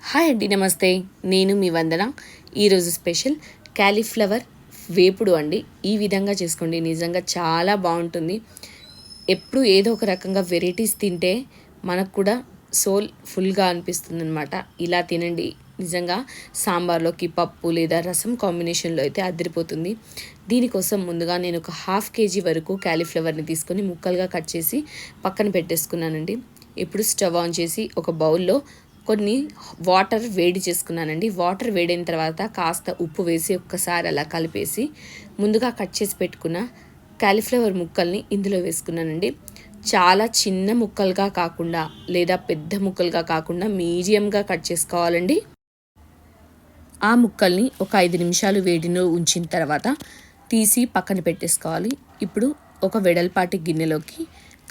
Hi అండి, నమస్తే. నేను మీ వందన. ఈరోజు స్పెషల్ క్యాలీఫ్లవర్ వేపుడు అండి. ఈ విధంగా చేసుకోండి, నిజంగా చాలా బాగుంటుంది. ఎప్పుడు ఏదో ఒక రకంగా వెరైటీస్ తింటే మనకు కూడా సోల్ ఫుల్గా అనిపిస్తుంది అనమాట. ఇలా తినండి, నిజంగా సాంబార్లోకి పప్పు లేదా రసం కాంబినేషన్లో అయితే అదిరిపోతుంది. దీనికోసం ముందుగా నేను ఒక ½ కేజీ వరకు క్యాలీఫ్లవర్ని తీసుకొని ముక్కలుగా కట్ చేసి పక్కన పెట్టేసుకున్నానండి. ఇప్పుడు స్టవ్ ఆన్ చేసి ఒక బౌల్లో కొన్ని వాటర్ వేడి చేసుకున్నానండి. వాటర్ వేడైన తర్వాత కాస్త ఉప్పు వేసి ఒక్కసారి అలా కలిపేసి ముందుగా కట్ చేసి పెట్టుకున్న క్యాలీఫ్లవర్ ముక్కల్ని ఇందులో వేసుకున్నానండి. చాలా చిన్న ముక్కలుగా కాకుండా లేదా పెద్ద ముక్కలుగా కాకుండా మీడియంగా కట్ చేసుకోవాలండి. ఆ ముక్కల్ని ఒక 5 నిమిషాలు వేడిలో ఉంచిన తర్వాత తీసి పక్కన పెట్టేసుకోవాలి. ఇప్పుడు ఒక వెడల్పాటి గిన్నెలోకి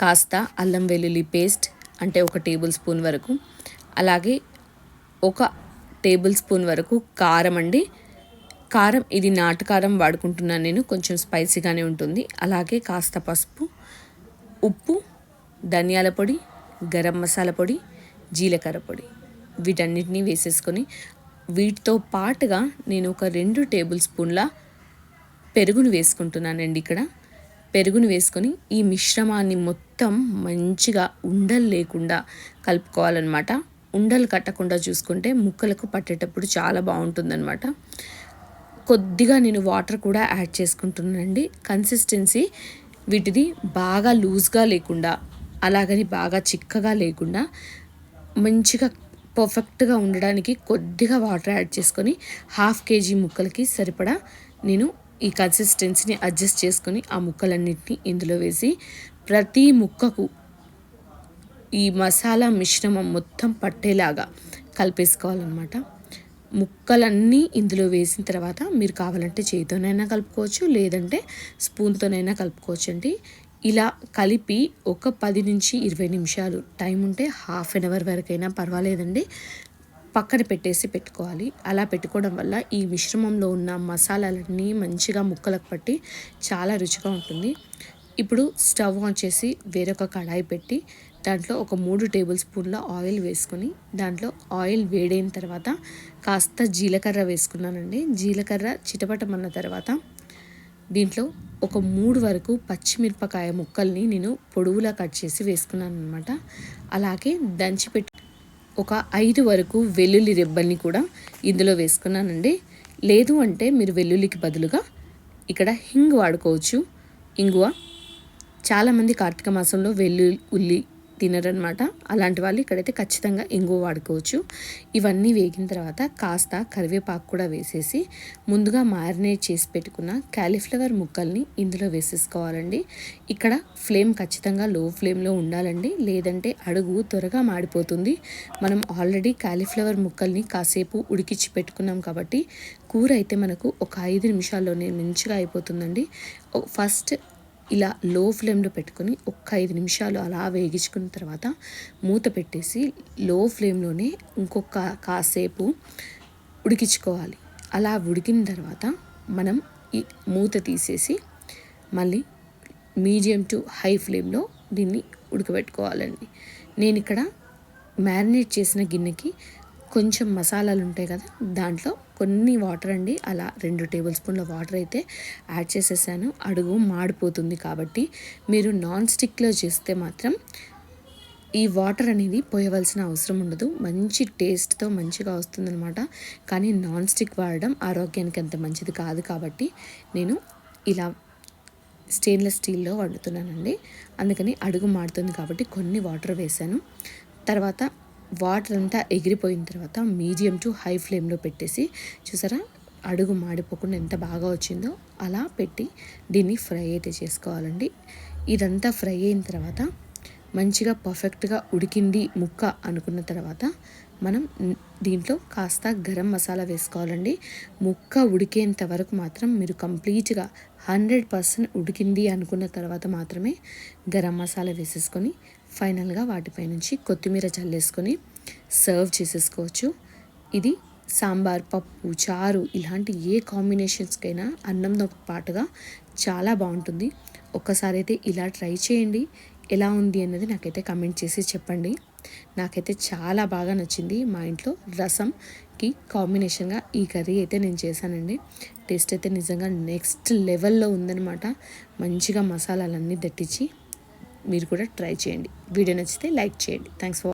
కాస్త అల్లం వెల్లుల్లి పేస్ట్ అంటే 1 టేబుల్ స్పూన్ వరకు, అలాగే 1 టేబుల్ స్పూన్ వరకు కారం అండి. కారం ఇది నాటు కారం వాడుకుంటున్నాను నేను, కొంచెం స్పైసీగానే ఉంటుంది. అలాగే కాస్త పసుపు, ఉప్పు, ధనియాల పొడి, గరం మసాలా పొడి, జీలకర్ర పొడి వీటన్నిటిని వేసేసుకొని వీటితో పాటుగా నేను ఒక 2 టేబుల్ స్పూన్ల పెరుగును వేసుకుంటున్నానండి. ఇక్కడ పెరుగును వేసుకొని ఈ మిశ్రమాన్ని మొత్తం మంచిగా ఉండలు లేకుండా కలుపుకోవాలన్నమాట. ఉండలు కట్టకుండా చూసుకుంటే ముక్కలకు పట్టేటప్పుడు చాలా బాగుంటుందన్నమాట. కొద్దిగా నేను వాటర్ కూడా యాడ్ చేసుకుంటున్నానండి. కన్సిస్టెన్సీ వీటిది బాగా లూజ్గా లేకుండా అలాగని బాగా చిక్కగా లేకుండా మంచిగా పర్ఫెక్ట్గా ఉండడానికి కొద్దిగా వాటర్ యాడ్ చేసుకొని ½ కేజీ ముక్కలకి సరిపడా నేను ఈ కన్సిస్టెన్సీని అడ్జస్ట్ చేసుకొని ఆ ముక్కలన్నింటినీ ఇందులో వేసి ప్రతి ముక్కకు ఈ మసాలా మిశ్రమం మొత్తం పట్టేలాగా కలిపేసుకోవాలన్నమాట. ముక్కలన్నీ ఇందులో వేసిన తర్వాత మీరు కావాలంటే చేతితోనైనా కలుపుకోవచ్చు, లేదంటే స్పూన్తోనైనా కలుపుకోవచ్చు అండి. ఇలా కలిపి ఒక 10 నుంచి 20 నిమిషాలు టైం ఉంటే ½ అన్ అవర్ వరకైనా పర్వాలేదండి పక్కన పెట్టేసి పెట్టుకోవాలి. అలా పెట్టుకోవడం వల్ల ఈ మిశ్రమంలో ఉన్న మసాలాలన్నీ మంచిగా ముక్కలకు పట్టి చాలా రుచిగా ఉంటుంది. ఇప్పుడు స్టవ్ ఆన్ చేసి వేరొక కడాయి పెట్టి దాంట్లో ఒక 3 టేబుల్ స్పూన్ల ఆయిల్ వేసుకొని దాంట్లో ఆయిల్ వేడైన తర్వాత కాస్త జీలకర్ర వేసుకున్నానండి. జీలకర్ర చిటపటమన్న తర్వాత దీంట్లో ఒక 3 వరకు పచ్చిమిరపకాయ ముక్కల్ని నేను పొడవులా కట్ చేసి వేసుకున్నాను అనమాట. అలాగే దంచిపెట్టి ఒక 5 వరకు వెల్లుల్లి రెబ్బల్ని కూడా ఇందులో వేసుకున్నానండి. లేదు అంటే మీరు వెల్లుల్లికి బదులుగా ఇక్కడ హింగ్ వాడుకోవచ్చు. ఇంగువ చాలామంది కార్తీక మాసంలో వెల్లుల్లి తినరనమాట. అలాంటి వాళ్ళు ఇక్కడైతే ఖచ్చితంగా ఇంగువ వాడుకోవచ్చు. ఇవన్నీ వేగిన తర్వాత కాస్త కరివేపాకు కూడా వేసేసి ముందుగా మ్యారినేట్ చేసి పెట్టుకున్న క్యాలీఫ్లవర్ ముక్కల్ని ఇందులో వేసేసుకోవాలండి. ఇక్కడ ఫ్లేమ్ ఖచ్చితంగా లో ఫ్లేమ్లో ఉండాలండి, లేదంటే అడుగు త్వరగా మాడిపోతుంది. మనం ఆల్రెడీ క్యాలీఫ్లవర్ ముక్కల్ని కాసేపు ఉడికించి పెట్టుకున్నాం కాబట్టి కూర అయితే మనకు ఒక 5 నిమిషాల్లోనే మంచిగా అయిపోతుందండి. ఫస్ట్ ఇలా లో ఫ్లేమ్లో పెట్టుకొని ఒక 5 నిమిషాలు అలా వేగించుకున్న తర్వాత మూత పెట్టేసి లో ఫ్లేమ్లోనే ఇంకొక కాసేపు ఉడికించుకోవాలి. అలా ఉడికిన తర్వాత మనం ఈ మూత తీసేసి మళ్ళీ మీడియం టు హై ఫ్లేమ్లో దీన్ని ఉడకబెట్టుకోవాలండి. నేను ఇక్కడ మ్యారినేట్ చేసిన గిన్నెకి కొంచెం మసాలాలు ఉంటాయి కదా, దాంట్లో కొన్ని వాటర్ అండి, అలా 2 టేబుల్ స్పూన్ల వాటర్ అయితే యాడ్ చేసేసాను. అడుగు మాడిపోతుంది కాబట్టి మీరు నాన్ స్టిక్లో చేస్తే మాత్రం ఈ వాటర్ అనేది పోయవలసిన అవసరం ఉండదు. మంచి టేస్ట్తో మంచిగా వస్తుందన్నమాట. కానీ నాన్ స్టిక్ వాడడం ఆరోగ్యానికి అంత మంచిది కాదు కాబట్టి నేను ఇలా స్టెయిన్లెస్ స్టీల్లో వండుతున్నానండి. అందుకని అడుగు మాడుతుంది కాబట్టి కొన్ని వాటర్ వేసాను. తర్వాత వాటర్ అంతా ఎగిరిపోయిన తర్వాత మీడియం టు హై ఫ్లేమ్లో పెట్టేసి చూసారా అడుగు మాడిపోకుండా ఎంత బాగా వచ్చిందో అలా పెట్టి దీన్ని ఫ్రై అయితే చేసుకోవాలండి. ఇదంతా ఫ్రై అయిన తర్వాత మంచిగా పర్ఫెక్ట్గా ఉడికింది ముక్క అనుకున్న తర్వాత మనం దీంట్లో కాస్త గరం మసాలా వేసుకోవాలండి. ముక్క ఉడికేంత వరకు మాత్రం మీరు కంప్లీట్గా 100% ఉడికింది అనుకున్న తర్వాత మాత్రమే గరం మసాలా వేసేసుకొని ఫైనల్గా వాటిపై నుంచి కొత్తిమీర చల్లేసుకొని సర్వ్ చేసేసుకోవచ్చు. ఇది సాంబార్, పప్పు, చారు ఇలాంటి ఏ కాంబినేషన్స్కైనా అన్నంతో పాటుగా చాలా బాగుంటుంది. ఒక్కసారి అయితే ఇలా ట్రై చేయండి. ఎలా ఉంది అన్నది నాకైతే కమెంట్ చేసి చెప్పండి. నాకైతే చాలా బాగా నచ్చింది. మా ఇంట్లో రసంకి కాంబినేషన్గా ఈ కర్రీ అయితే నేను చేశానండి. టేస్ట్ అయితే నిజంగా నెక్స్ట్ లెవెల్లో ఉందన్నమాట. మంచిగా మసాలాలన్నీ దట్టించి మీరు కూడా ట్రై చేయండి. వీడియో నచ్చితే లైక్ చేయండి. Thanks for